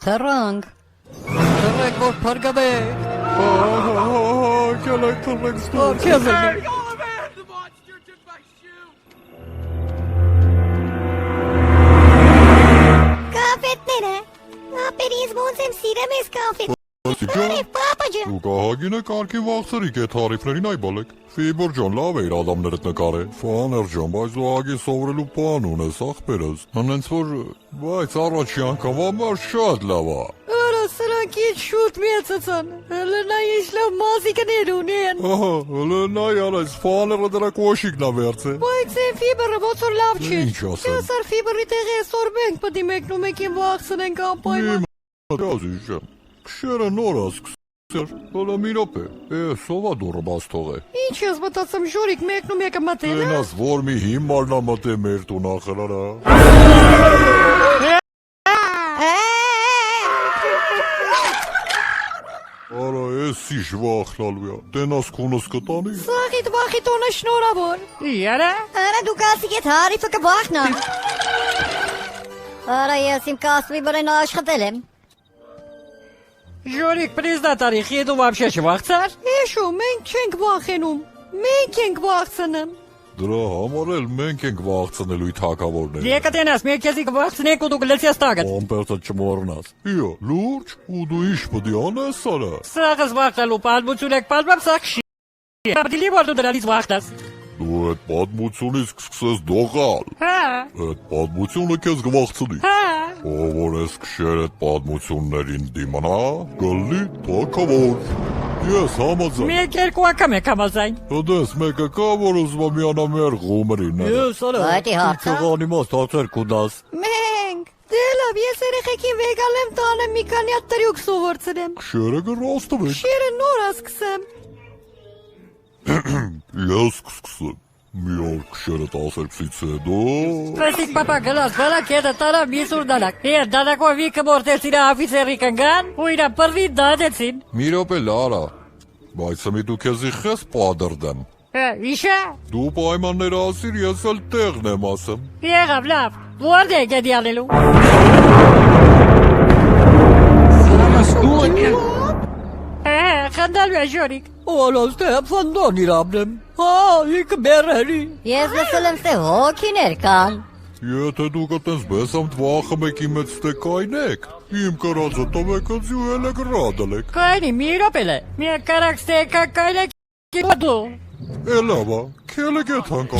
Թռանք, թռեք որ փրկվեք, Կելեք թռեք ստուր։ քեզ էլ Կապետները, ապերից ոնց եմ սիրեմ ես կապետ։ Բարև պապա ջան։ Դու կահագին եք արքի վաղցրիկ է թարիֆներին այ բալեք։ Ֆիբր ջան, լավ էիր ադամներդ նկարել։ Ֆաներ ջան, բայց դու ագի սովորելու բան ունես, ախպերս։ Հենց որ, բայց առաջի անգամ ամար շատ լավ է։ Արա սրանք ինչ շուտ մեծացան, հələ նա ինչ լավ մազիկներ ունեն։ Ահա, հələ նայ արած, ֆաները դրա կոշիկն է վերցե։ Բայց այն ֆիբրը ոնց որ լավ չէ։ Ինչ ասեմ։ Այսօր ֆիբրի տեղի այսօր մենք պետք է մեկնում եկին վախցնենք անպայման։ Դազի ջան, քշերը նոր ասկսեր, հələ մի րոպե, սովա դուրը բաց թողե։ Ինչ ես մտածում ժորիկ մեկնում եկը մտել։ Այնաս որ մի հիմարնա մտե մեր տուն ախրարա։ Արա, ես ինչ վախնալու է, տենաս քունս կտանի։ Սաղիտ վախիտ օնը շնորհավոր։ Իարա։ Արա դու կասի կետ հարիֆը կբախնա։ Արա ես իմ կասվի վրեն աշխատել եմ։ Ժորիկ признатарի խիդու вообще չվախցար։ Էշո, մենք չենք վախենում։ Մենք ենք վախցնում։ Դրա համար էլ մենք ենք վախցնելու թակավորները։ Դեկա տենաս մենք քեզի կվախցնենք ու դու կլեցես տագդ։ Ամպերտը չմոռնաս։ Իո, լուրջ, ու դու ինչ պետք է անես արա։ Սաղս վախցալու պատմություն եք պատմեմ սաղ շի։ Ապդիլի որ դու դրանից վախտաս։ Դու այդ պատմությունից կսկսես դողալ։ Հա։ Այդ պատմությունը քեզ կվախցնի։ Հա։ Ով որ ես քշեր այդ պատմություններին դիմանա, գլի թակավոր։ Ես համաձայն։ Մեկ երկու անգամ եք համաձայն։ Հդես մեկը կա, որ ուզում է միանա մեր ղումրին։ արա։ Այդ իհարկե։ Կանիմաս թացեր կուդաս։ Մենք։ Դե լավ, ես երեխեքին վեգալեմ տանը մի քանի հատ տրյուկ սովորցրեմ։ Քշերը գրաստվեք։ Շիրը նոր ասկսեմ։ Ես կսկսեմ։ Մի օր քշերը 10-ից հետո։ Պրեսիկ պապա գլաս բալակ հետը տարա միսուր դանակ։ Եվ դանակով վիկը մորտեցին աֆիսերի կնգան, ու իրա պրվի դադեցին։ Մի րոպե լարա։ Բայց մի դու քեզի խես падրդեմ։ Իշա։ Դու պայմանները ասիր, ես էլ տեղն եմ ասեմ։ Եղավ լավ, որդ է գետի ալելու։ Խնդալու է ժորիկ։ Օլոս դե ֆանդոն իրաբնեմ։ Հա, իք բերերի։ Ես լսել եմ թե հոգիներ կան։ Եթե դուք այդպես բեսամ թվախը մեկի մեծ ստե կայնեք, իմ կրածը տվեկած ու էլ գրադել եք։ Կայնի մի րոպել է։ Մի կարակ ստեկա կայնեք դու։ Էլավա, քելը գետ հանկա։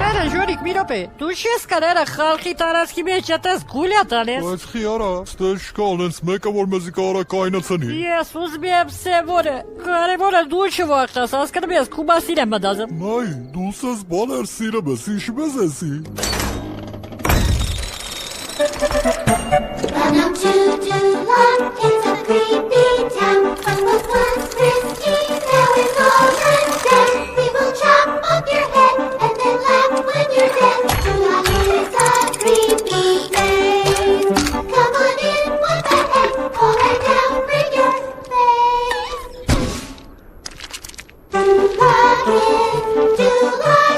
Արա ժորիկ մի րոպե։ Դու չես կարարա խալխի տարածքի մեջ այդպես գուլյա տանես։ Բայց խիարա, ստե շկալ հենց մեկը որ մեզի կարա կայնացնի։ Ես ուզում եմ սևորը։ Կարևորը դու չվախտաս, հասկանում ես քումասին եմ մտածում։ Նայ, դու սես բաներ սիրեմ ես, ինչ մեզ եսի։ Run up to luck, it's a creepy town. Once frisky, now it's all undead. We will chop off your head and then laugh when you're dead. Luck is a creepy place. Come on in, what the heck? Fall right down, bring your face. Luck is a creepy.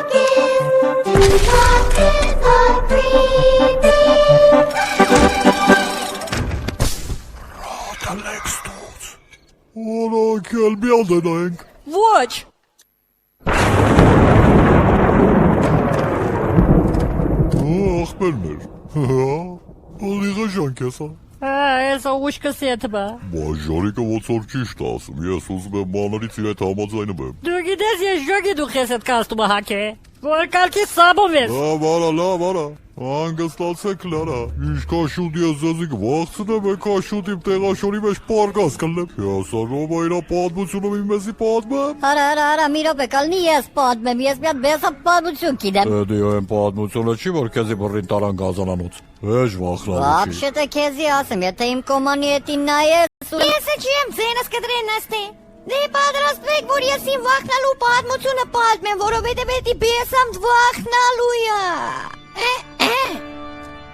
Օրա, քել բյալդեն ենք։ Ոչ։ Ախպերներ, ալիղը ժանք ես, Ես ուշկս եթբա։ բայց ժորիկը ոնց որ ճիշտ է ասում, ես ուզում եմ մանրից իր հետ համաձայնում եմ։ Դու գիտես ես ժոգի դու քեզ հետ կաստումը հակե։ Որ կալքի սաբում ես։ Լավ արա, հանգստացեք լարա, ինչքան շուտ ես ձեզի կվախցնեմ, այնքան շուտ իմ տեղաշորի մեջ պարգաս կլնեմ։ Հյասարով այրա պատմությունը մի մեզի պատմեմ։ Արա, մի րոպե կալնի ես պատմեմ, ես մի հատ բեսա պատմություն կիդեմ։ Դե այն պատմությունը չի, որ քեզի բռին տարան գազանանոց։ Հեչ վախնալու չի։ Вообще-то քեզի ասեմ, եթե իմ կոմանի հետին նայես ու ես չեմ ձենս կդրեն աստե։ Դե պատրաստվեք, որ ես իմ վախնալու պատմությունը պատմեմ, որովհետև էդի բեսամ վախնալու է։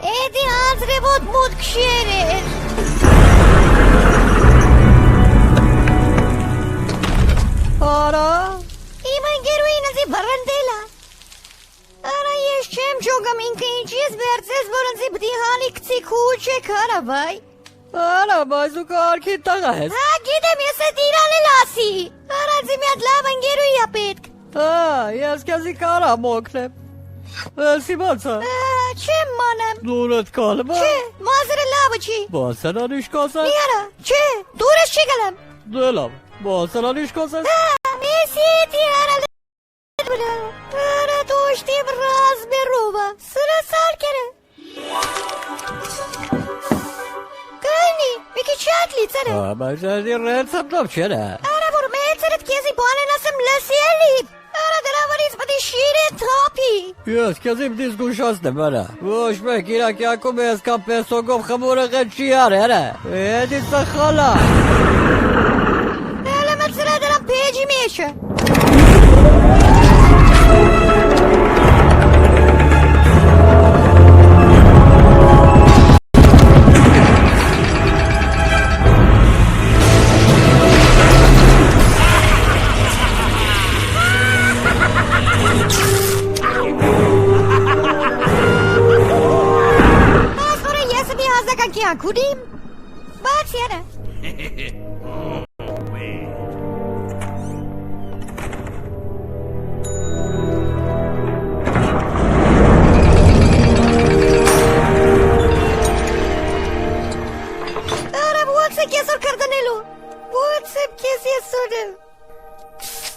Էդի անձրևոտ մուտք շեր է։ Արա։ Իմ ընկերուհին ասի բռնդել է։ Արա ես չեմ ճոգամ ինքը ինչ ես վերցես, որ ընձի բդի հալի կցի քուչ է քարա բայ։ Արա, բայց դու կարգի տղա ես։ Հա, գիտեմ, ես էդ իրան էլ ասի։ Արածի մի հատ լավ ընկերուի ա պետք։ Ես քեզի կարամ օգնեմ։ Սիմացա։ Չեմ մանեմ։ Դուրդ կալմա։ Չէ, մազերը լավը չի։ Բասանան իշկոսը։ Միարա, չէ, դուրս չի գլեմ։ Դելավ։ Բասանան իշկոսը։ Մեսի տիարա Արա դուշտի ռազմերովա։ Սրա սարկերը։ Կայնի, մի քիչ շատ լիցերը։ Բայց ես ռեցեպտով չէ։ Արա որ մեծերդ քեզի բանեն ասեմ լսի էլի։ Արա դրա վրից պետք է շիրը թափի։ Ես քեզի պիտի զգուշացնեմ, արա։ Ոչ մեկ իրա կյանքում ես կամ պեսոգով խմորը ղետ չի արել, Էդի սխալա։ Էլը մծրա դրա պեջի մեջը։ Կուդիմ, բաց երը։ Արա, ո՞ց է կեսոր կրդնելու, ո՞ց է կես եսորը։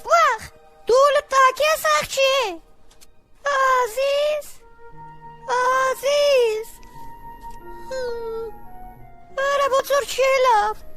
Վախ, դու լտակ ես աղջի է։ Ազիզ, Ազիզ։ Արա, բոցոր չի լավ։